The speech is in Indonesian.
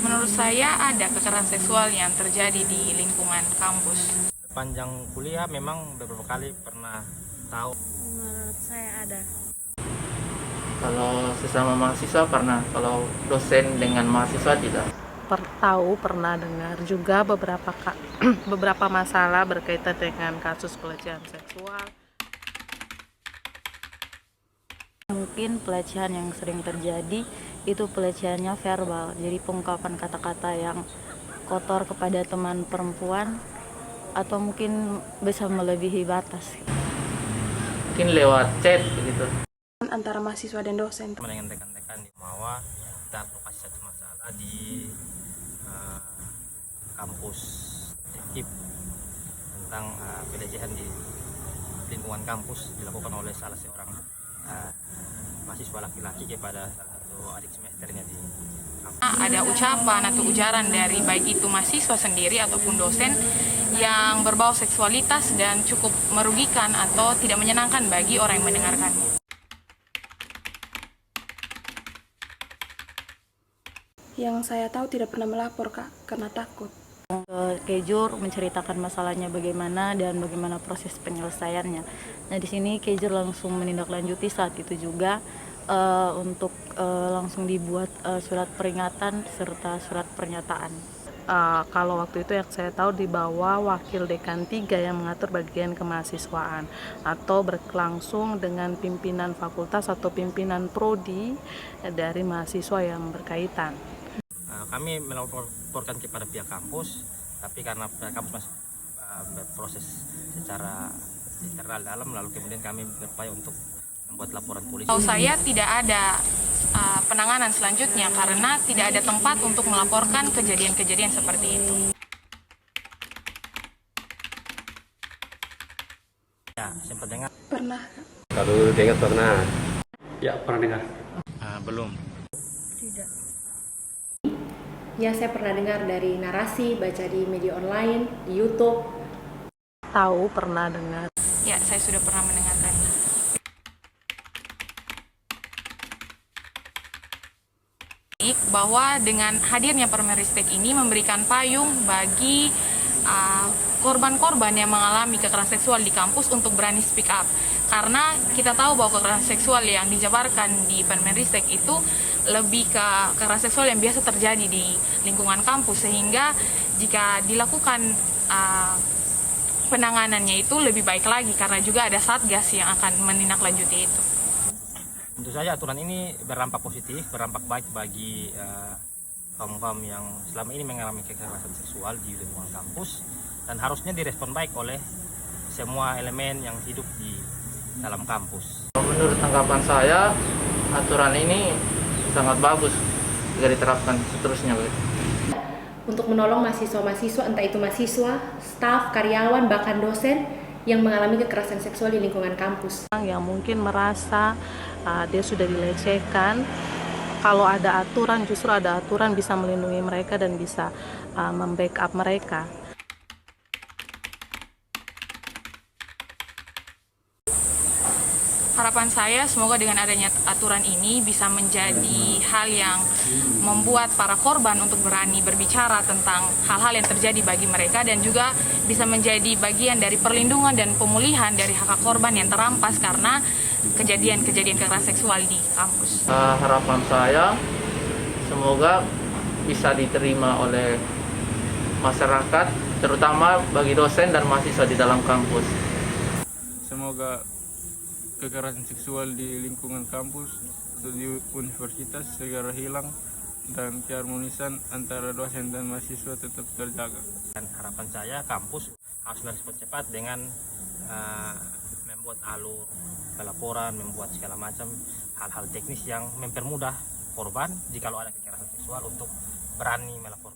Menurut saya ada kekerasan seksual yang terjadi di lingkungan kampus. Sepanjang kuliah memang beberapa kali pernah tahu. Menurut saya ada. Kalau sesama mahasiswa pernah, kalau dosen dengan mahasiswa tidak. Pernah dengar juga beberapa masalah berkaitan dengan kasus pelecehan seksual. Mungkin pelecehan yang sering terjadi itu pelecehannya verbal, jadi pengungkapan kata-kata yang kotor kepada teman perempuan atau mungkin bisa melebihi batas. Mungkin lewat chat begitu. Antara mahasiswa dan dosen. Dengan rekan-rekan di Mawa kita advokasi satu masalah di kampus ekip tentang pelecehan di lingkungan kampus dilakukan oleh salah seorang mahasiswa laki-laki kepada salah satu adik semesternya di kampus. Ada ucapan atau ujaran dari baik itu mahasiswa sendiri ataupun dosen yang berbau seksualitas dan cukup merugikan atau tidak menyenangkan bagi orang yang mendengarkannya. Yang saya tahu tidak pernah melapor, Kak, karena takut. Kejur menceritakan masalahnya bagaimana dan bagaimana proses penyelesaiannya. Nah, di sini Kejur langsung menindaklanjuti saat itu juga untuk langsung dibuat surat peringatan serta surat pernyataan. Kalau waktu itu yang saya tahu di bawah wakil dekan 3 yang mengatur bagian kemahasiswaan atau berlangsung dengan pimpinan fakultas atau pimpinan prodi dari mahasiswa yang berkaitan. Kami melaporkan kepada pihak kampus, tapi karena pihak kampus masih berproses secara internal dalam, lalu kemudian kami berupaya untuk membuat laporan polisi. Tahu saya tidak ada penanganan selanjutnya karena tidak ada tempat untuk melaporkan kejadian-kejadian seperti itu. Ya, sempat dengar? Pernah. Kalau dengar pernah. Ya, pernah dengar. Belum. Tidak. Ya, saya pernah dengar dari narasi, baca di media online, di YouTube. Tahu, pernah dengar. Ya, saya sudah pernah mendengarkannya. Bahwa dengan hadirnya Permeristek ini memberikan payung bagi korban-korban yang mengalami kekerasan seksual di kampus untuk berani speak up. Karena kita tahu bahwa kekerasan seksual yang dijabarkan di Permeristek itu lebih ke kekerasan seksual yang biasa terjadi di lingkungan kampus, sehingga jika dilakukan penanganannya itu lebih baik lagi karena juga ada satgas yang akan menindaklanjuti itu. Tentu saja aturan ini berdampak positif, berdampak baik bagi kaum-kaum yang selama ini mengalami kekerasan seksual di lingkungan kampus, dan harusnya direspon baik oleh semua elemen yang hidup di dalam kampus. Menurut tanggapan saya, aturan ini sangat bagus jika diterapkan seterusnya. Untuk menolong mahasiswa-mahasiswa, entah itu mahasiswa, staf, karyawan, bahkan dosen yang mengalami kekerasan seksual di lingkungan kampus. Yang mungkin merasa dia sudah dilecehkan, kalau ada aturan, justru ada aturan bisa melindungi mereka dan bisa membackup mereka. Harapan saya semoga dengan adanya aturan ini bisa menjadi hal yang membuat para korban untuk berani berbicara tentang hal-hal yang terjadi bagi mereka, dan juga bisa menjadi bagian dari perlindungan dan pemulihan dari hak korban yang terampas karena kejadian-kejadian kekerasan seksual di kampus. Harapan saya semoga bisa diterima oleh masyarakat, terutama bagi dosen dan mahasiswa di dalam kampus. Semoga kekerasan seksual di lingkungan kampus atau di universitas segera hilang dan keharmonisan antara dosen dan mahasiswa tetap terjaga. Dan harapan saya kampus harus merespon cepat dengan membuat alur pelaporan, membuat segala macam hal-hal teknis yang mempermudah korban jikalau ada kekerasan seksual untuk berani melapor.